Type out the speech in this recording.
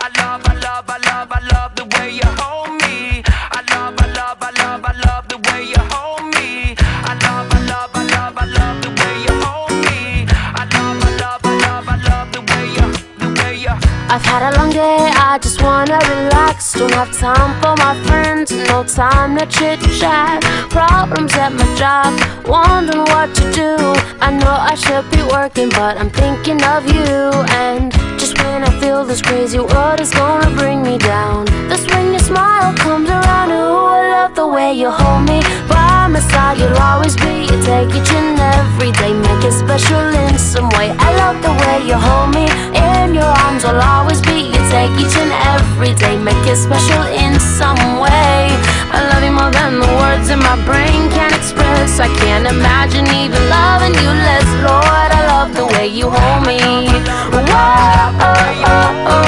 I love the way you hold me. I love the way you hold me. I love the way you hold me. I love the way you. I've had a long day, I just wanna relax. Don't have time for my friends, no time to chit chat. Problems at my job, wondering what to do. I know I should be working, but I'm thinking of you. And just when I feel this crazy world is gonna bring me down, that's when your smile comes around. Ooh, I love the way you hold me. By my side you'll always be. You take each and every day, make it special in some way. I love the way you hold me. In your arms I'll always be. You take each and every day, make it special in some way. I love you more than the words in my brain can express. I can't imagine even loving you less. Lord, I love the way you hold me. Whoa, oh, oh, oh.